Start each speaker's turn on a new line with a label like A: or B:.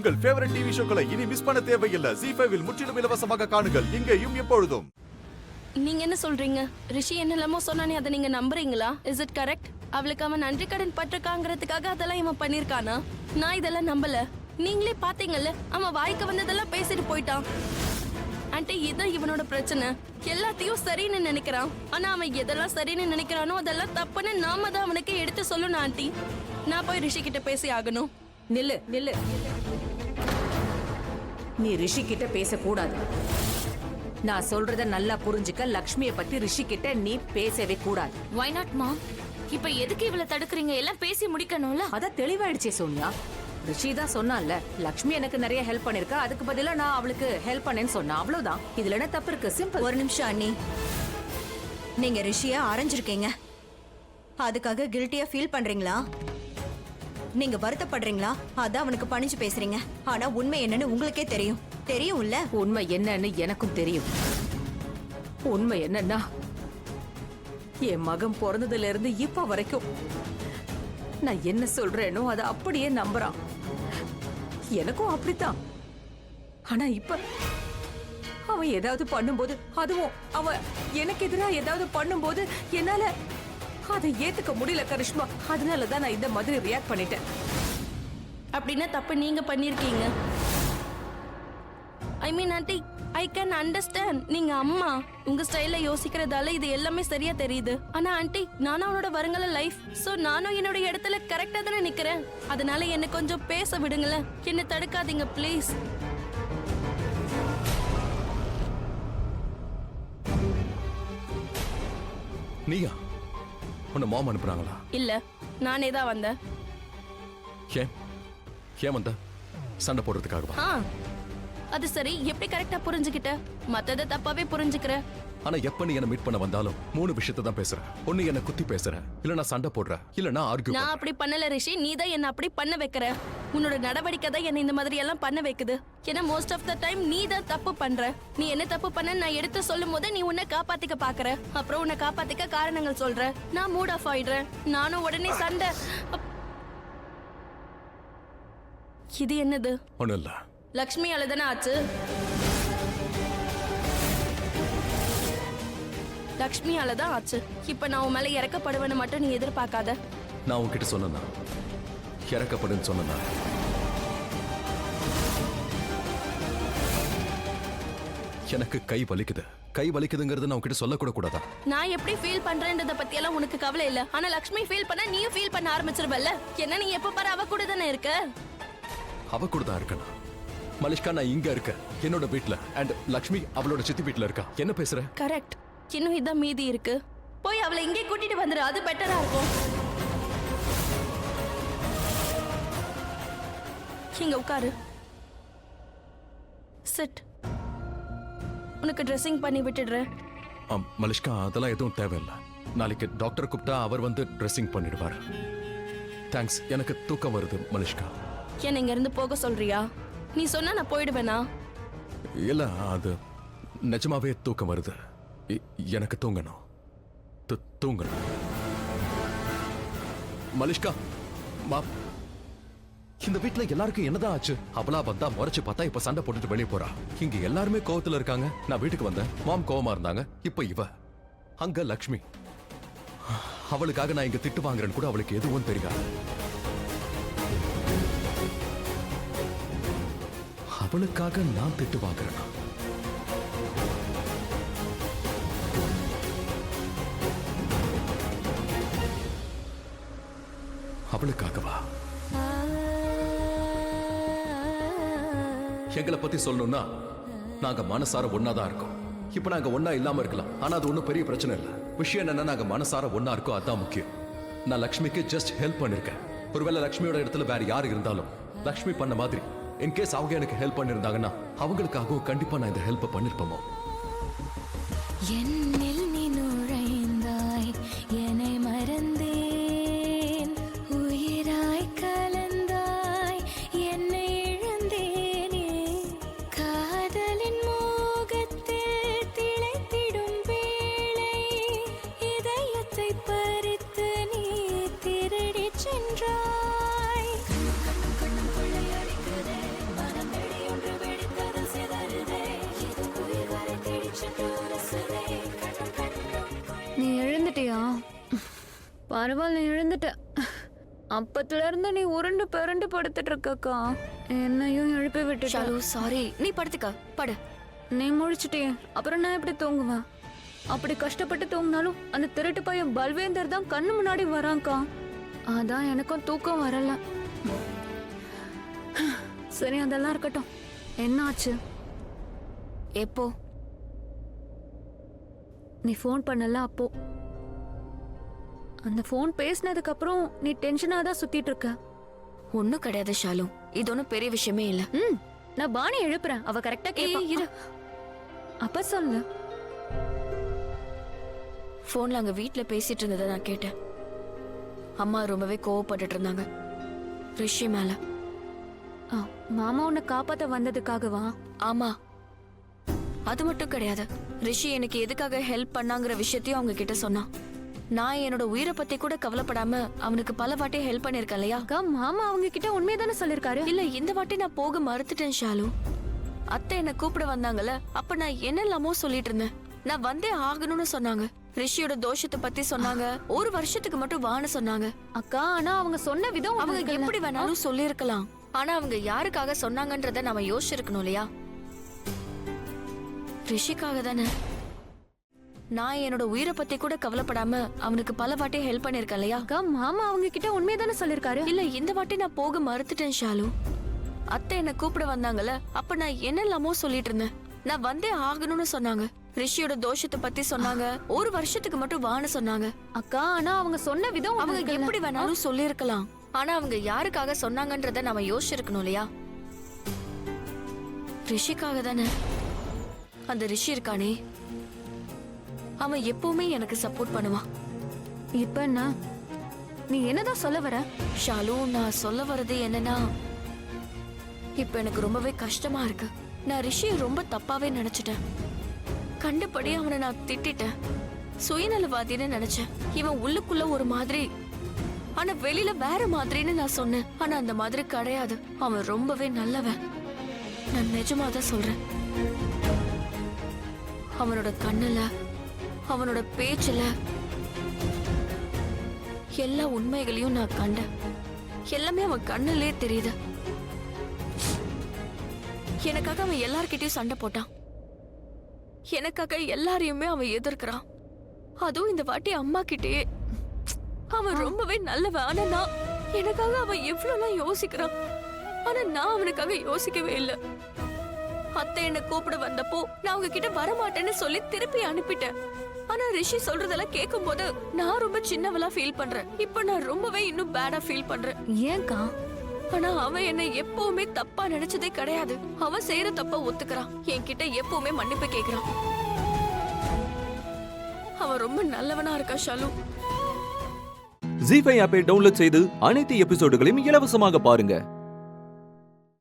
A: உங்கள் favourite TV ஷோக்களை இனி miss பண்ண தேவையில்லை. ZEE5 இல் முற்றிலும் இலவசமாக காணுங்கள். இங்கேயும் எப்பொழுதும்.
B: நீங்க என்ன சொல்றீங்க? ரிஷி என்னெல்லாமோ சொன்னானே, அதை நீங்க நம்புறீங்களா? Is it correct? அவளுக்கு அவன் நன்றி கடன் பட்டிருக்காங்கிறதுக்காக அதெல்லாம் இவன் பண்ணிருக்கானா? நான் இதெல்லாம் நம்பல. நீங்களே பாத்தீங்கல்ல, அவன் வாய்க்கு வந்ததெல்லாம் பேசிட்டு போயிட்டான். ஆண்டி, இதான் இவனோட பிரச்சனை. எல்லாத்தையும் சரின்னு நினைக்கிறான். ஆனா அவன் எதெல்லாம் சரின்னு நினைக்கிறானோ அதெல்லாம் தப்புன்னு நாம தான் அவனுக்கு எடுத்து சொல்லணும். ஆண்டி, நான் போய் ரிஷி கிட்ட பேசி ஆகணும்.
C: நில்லு நில்லு, நீ ரிஷி கிட்ட பேசக்கூடாது. நான் சொல்றத நல்லா புரிஞ்சுக்க. லக்ஷ்மியை பத்தி ரிஷி கிட்ட நீ பேசவே கூடாது.
D: Why not mom? இப்ப எதுக்கு இவள தடுக்குறீங்க? எல்லாம் பேசி முடிக்கணும்ல.
C: அத தெளிவாயிடுச்சே சோனியா. ரிஷி தான் சொன்னான்ல, லக்ஷ்மி எனக்கு நிறைய ஹெல்ப் பண்ணிருக்கா, அதுக்கு பதிலா நான் அவளுக்கு ஹெல்ப் பண்ணேன்னு சொன்னா. அவ்வளவுதான். இதுல என்ன தப்பு இருக்கு? சிம்பிள்.
E: ஒரு நிமிஷம் அண்ணி, நீங்க ரிஷிய அரைஞ்சிருக்கீங்க. அதுக்காக கில்ட்டியா ஃபீல் பண்றீங்களா? நீங்க வருத்தப்படுறீங்களா? அதான் அவனுக்கு பணிஞ்சு பேசுறீங்க. ஆனா உண்மை என்னன்னு உங்களுக்கே தெரியும்ல.
C: உண்மை என்னன்னு எனக்கும் தெரியும். உண்மை என்னன்னா, என் மகன் பிறந்ததுல இருந்து இப்ப வரைக்கும் நான் என்ன சொல்றேனோ அதை அப்படியே நம்புறான். எனக்கும் அப்படித்தான். ஆனா இப்ப அவன் ஏதாவது பண்ணும்போது, அதுவும் அவன் எனக்கு எதிராக ஏதாவது பண்ணும்போது என்னால அதை ஏத்துக்க முடியல கரிஷ்மா. அதனாலதான் நான் இந்த மாதிரி ரியாக்ட் பண்ணிட்டேன்.
B: அப்படின்னா தப்பு நீங்க பண்ணிருக்கீங்க. ஐ மீன் ஆண்டி, ஐ கேன் அண்டர்ஸ்டாண்ட். நீங்க அம்மா, உங்க ஸ்டைல்ல யோசிக்கிறதால இது எல்லாமே சரியா தெரியுது. ஆனா ஆண்டி, நானும் அவனோட வருங்கால லைஃப். சோ நானும் என்னோட இடத்துல கரெக்டா தானே நிக்கிறேன். அதனால என்ன கொஞ்சம் பேச விடுங்களேன். என்ன தடுக்காதீங்க ப்ளீஸ்.
A: நீயா? உன்னை மாம் அனுப்புறாங்களா?
B: இல்ல, நானே தான் வந்தேன்.
A: ஏன் வந்த? சண்டை போடுறதுக்காகவா?
B: அது சரி, எப்படி கரெக்டா புரிஞ்சுக்கிட்ட? மத்தத தப்பாவே புரிஞ்சுக்கிற.
A: ஆனா எப்ப நீ என்ன மீட் பண்ண வந்தாலும் 3 விஷயத்தை தான் பேசுற. ஒண்ணு என்ன குத்தி பேசுற, இல்ல நான் சண்டை போடுற, இல்ல நான் ஆர்கியூ.
B: நான் அப்படி பண்ணல ரிஷி, நீ தான் என்ன அப்படி பண்ண வைக்கிற. உன்னோட நடவடிக்கை தான் என்ன இந்த மாதிரி எல்லாம் பண்ண வைக்குது. ஏன்னா மோஸ்ட் ஆஃப் த டைம் நீ தான் தப்பு பண்ற. நீ என்ன தப்பு பண்ண நான் எடுத்து சொல்லும் போது நீ உன்னை காப்பாத்திக்க பாக்குற. அப்புறம் உன்னை காப்பாத்திக்க காரணங்கள் சொல்ற. நான் மூட் ஆஃப் ஆயிடுறேன். நானும் உடனே சண்டை. இது என்னது?
A: ஒண்ணும் இல்ல.
B: லக்ஷ்மி அழுதானே ஆச்சு. லக்ஷ்மியால தான் ஆச்சு. இப்ப நான் உன் மேல இறக்கப்படுவேன்னு மட்டும் நீ எதிர்பார்க்காத.
A: நான் உன்கிட்ட சொன்னா இறக்கப்படுன்னு சொன்னா எனக்கு கை வலிக்குது. கை வலிக்குதுங்கிறது நான் உன்கிட்ட சொல்ல கூட கூடாதா?
B: நான் எப்படி ஃபீல் பண்றேன்றத பத்தி எல்லாம் உனக்கு கவலை இல்ல. ஆனா லக்ஷ்மி ஃபீல் பண்ணா நீயும் ஃபீல் பண்ண ஆரம்பிச்சிருவல்ல. என்ன நீ எப்ப பாரு அவ கூட தானே இருக்க?
A: அவ கூட தான் இருக்கேன். மலிஷ்கா, நான் இங்க இருக்க என்னோட வீட்ல. அண்ட் லக்ஷ்மி அவளோட சித்தி வீட்ல இருக்கா. என்ன பேசுற?
B: கரெக்ட். இன்னும் இதான் மீதி இருக்கு. போய் அவளை இங்கே கூட்டிட்டு வந்துரு. அது பெட்டரா இருக்கும். இங்க உட்காரு. சிட். உனக்கு ட்ரெஸ்ஸிங் பண்ணி விட்டுடுறேன்.
A: மலிஷ்கா, அதெல்லாம் எதுவும் தேவையில்லை. நாளைக்கு டாக்டர் கூப்பிட்டா அவர் வந்து ட்ரெஸ்ஸிங் பண்ணிடுவார். தேங்க்ஸ். எனக்கு தூக்கம் வருது மலிஷ்கா.
B: என்ன இங்க இருந்து போக சொல்றியா? நீ சொன்னா நான் போயிடுவேனா?
A: இல்ல, அது நிஜமாவே தூக்கம் வருது. எனக்கு தூங்கணும். தூங்கணும். மலிஷ்கா, இந்த வீட்ல எல்லாருக்கும் என்னதான் ஆச்சு? அவளா வந்தா முறைச்சு பார்த்தா இப்ப சண்டை போட்டுட்டு வெளியே போறா. இங்க எல்லாருமே கோவத்துல இருக்காங்க. நான் வீட்டுக்கு வந்தேன், மாம் கோவமா இருந்தாங்க. இப்ப இவ அங்க லக்ஷ்மி. அவளுக்காக நான் இங்க திட்டு வாங்குறேன்னு கூட அவளுக்கு எதுவும் தெரியாது. அவளுக்காக நான் திட்டு வாங்குறேன். அவளுக்காகவா? எங்களை பத்தி சொல்லணும்னா நாங்க மனசார ஒன்னாதான் இருக்கோம். இப்ப நாங்க ஒன்னா இல்லாம இருக்கலாம். ஆனா அது ஒண்ணும் பெரிய பிரச்சனை இல்ல. விஷயம் என்னன்னா, நாங்க மனசார ஒன்னா இருக்கோம். அதான் முக்கியம். நான் லக்ஷ்மிக்கு ஜஸ்ட் ஹெல்ப் பண்ணிருக்கேன். ஒருவேளை லக்ஷ்மியோட இடத்துல வேற யாரு இருந்தாலும் லக்ஷ்மி பண்ண மாதிரி இன்கேஸ் அவங்க எனக்கு ஹெல்ப் பண்ணிருந்தாங்கன்னா அவங்களுக்காகவும் கண்டிப்பா நான் இந்த ஹெல்ப் பண்ணிருப்போமோ.
D: என்னில் நீ நுழைந்தாய், என்னை மறந்தேன். உயிராய் கலந்தாய், என்னை இழந்தேனே. காதலின் மோகத்தில் திளைத்திடும் வேளை, இதயத்தை பறித்து நீ திருடிச் சென்றாய்.
F: பரவாயில்ல, எழுந்துட்டேன். அப்பத்துல இருந்து நீ உருண்டு பிறண்டு படுத்துட்டு இருக்கக்கா. என்னையும் எழுப்பி விட்டுட்ட.
D: ஷாலு சாரி, நீ படுத்துக்க, படு.
F: நீ முழிச்சிட்டே, அப்புறம் நான் எப்படி தூங்குவேன்? அப்படி கஷ்டப்பட்டு தூங்கினாலும் அந்த திருட்டு பையன் பல்வேந்தர் தான் கண்ணு முன்னாடி வரான்க்கா. அதான் எனக்கும் தூக்கம் வரல. சரி, அதெல்லாம் இருக்கட்டும். என்ன ஆச்சு?
D: எப்போ?
F: நீ ஃபோன் பண்ணல அப்போ. அந்த ஃபோன் பேசினதுக்கு அப்புறம் நீ டென்ஷனா தான் சுத்திட்டு இருக்க.
D: ஒண்ணும் கிடையாது ஷாலு, இது ஒன்றும் பெரிய விஷயமே இல்ல.
F: நான் பாணி எழுப்புறேன், அவ கரெக்டா கேப்பா.
D: இரு.
F: அப்ப சொல்லு.
D: போன்ல அங்க வீட்ல பேசிட்டு இருந்ததை நான் கேட்டேன். அம்மா ரொம்பவே கோவப்பட்டுட்டு இருந்தாங்க ரிஷி மேல.
F: மாமா உன்னை காப்பாத்த வந்ததுக்காகவா?
D: ஆமா, அது மட்டும் கிடையாது. ரிஷி எனக்கு எதுக்காக ஹெல்ப் பண்ணாங்கிற விஷயத்தையும் அவங்க கிட்ட சொன்னான். நான் என்னோட உயிரை பத்தி கூட கவலைப்படாம அவனுக்கு பல வாட்டி ஹெல்ப் பண்ணிருக்கேன் இல்லையா?
F: அக்கா, மாமா அவங்க கிட்ட உண்மையதானே சொல்லிருக்காரு.
D: இல்ல, இந்த வாட்டி நான் போக மறுத்துட்டேன் ஷாலு. அத்தை என்ன கூப்பிட வந்தாங்கல்ல, அப்ப நான் என்னெல்லாமோ சொல்லிட்டு இருந்தேன். நான் வந்தே ஆகணும்னு சொன்னாங்க. ரிஷியோட தோஷத்தை பத்தி சொன்னாங்க. ஒரு வருஷத்துக்கு மட்டும் வான்னு சொன்னாங்க.
F: அக்கா, ஆனா அவங்க சொன்ன விதம்
D: அவங்க எப்படி வேணாலும் சொல்லிருக்கலாம். ஆனா அவங்க யாருக்காக சொன்னாங்கன்றத நாம யோசிச்சிருக்கணும் இல்லையா? ரிஷிக்காக தானே. நான் என்னோட உயிரை பத்தி கூட கவலைப்படாம அவனுக்கு பல வாட்டி ஹெல்ப் பண்ணிருக்கேன் இல்லையா?
F: அக்கா, மாமா அவங்க கிட்ட உண்மையதானே சொல்லிருக்காரு.
D: இல்ல, இந்த வாட்டி நான் போக மறுத்துட்டேன் ஷாலு. அத்தை என்ன கூப்பிட வந்தாங்கல்ல, அப்ப நான் என்னெல்லாமோ சொல்லிட்டு இருந்தேன். நான் வந்தே ஆகணும்னு சொன்னாங்க. ரிஷியோட தோஷத்தை பத்தி சொன்னாங்க. ஒரு வருஷத்துக்கு மட்டும் வான்னு சொன்னாங்க.
F: அக்கா, ஆனா அவங்க சொன்ன விதம்
D: அவங்க எப்படி வேணாலும் சொல்லிருக்கலாம். ஆனா அவங்க யாருக்காக சொன்னாங்கன்றத நாம யோசிச்சிருக்கணும் இல்லையா? ரிஷிக்காக தானே. அந்த ரிஷி இருக்கானே, அவன் எப்பவுமே எனக்கு சப்போர்ட் பண்ணுவான்.
F: இப்ப என்ன? நீ என்னதான் சொல்ல வர?
D: ஷாலு, நான் சொல்ல வர்றது என்னன்னா, இப்ப எனக்கு ரொம்பவே கஷ்டமா இருக்கு. நான் ரிஷியை ரொம்ப தப்பாவே நினைச்சிட்டேன். கண்டபடி அவனை நான் திட்டிட்டேன். சுயநலவாதின்னு நினைச்சேன். இவன் உள்ளுக்குள்ள ஒரு மாதிரி, ஆனா வெளியில வேற மாதிரின்னு நான் சொன்னேன். ஆனா அந்த மாதிரி கிடையாது. அவன் ரொம்பவே நல்லவன். நான் நிஜமாதான் சொல்றேன். அவனோட கண்ணுல, அவனோட பேச்சுல எல்லா உண்மைகளையும் நான் கண்டேன். எல்லாமே அவன் கண்ணுலயே தெரியுது. எனக்காக அவன் எல்லார்கிட்டயும் சண்டை போட்டான். எனக்காக எல்லாரையுமே அவன் எதிர்க்கிறான். அதுவும் இந்த வாட்டி அம்மா கிட்டயே. அவன் ரொம்பவே நல்லவன். ஆனா நான் எனக்காக அவன் எவ்வளவுலாம் யோசிக்கிறான். ஆனா நான் அவனுக்காக யோசிக்கவே இல்லை. அத்தை என்ன கூப்பிட வந்தப்போ நான் அவங்க கிட்ட வரமாட்டேன்னு சொல்லி திருப்பி அனுப்பிட்டேன். ஆனா ரிஷி சொல்றதெல்லாம் கேட்கும் போது நான் ரொம்ப சின்னவளா ஃபீல் பண்றேன். இப்ப நான் ரொம்பவே இன்னும் பேடா ஃபீல் பண்றேன்.
F: ஏன்க்கா?
D: ஆனா அவன் என்ன எப்பவுமே தப்பா நினைச்சதே கிடையாது. அவன் செய்யற தப்ப ஒத்துக்கிறான். என்கிட்ட எப்பவுமே மன்னிப்பு கேக்குறான். அவன் ரொம்ப நல்லவனா இருக்கா ஷாலு.
G: ஜீ5 ஆப்பை டவுன்லோட் செய்து அனைத்து எபிசோடுகளையும் இலவசமாக பாருங்க.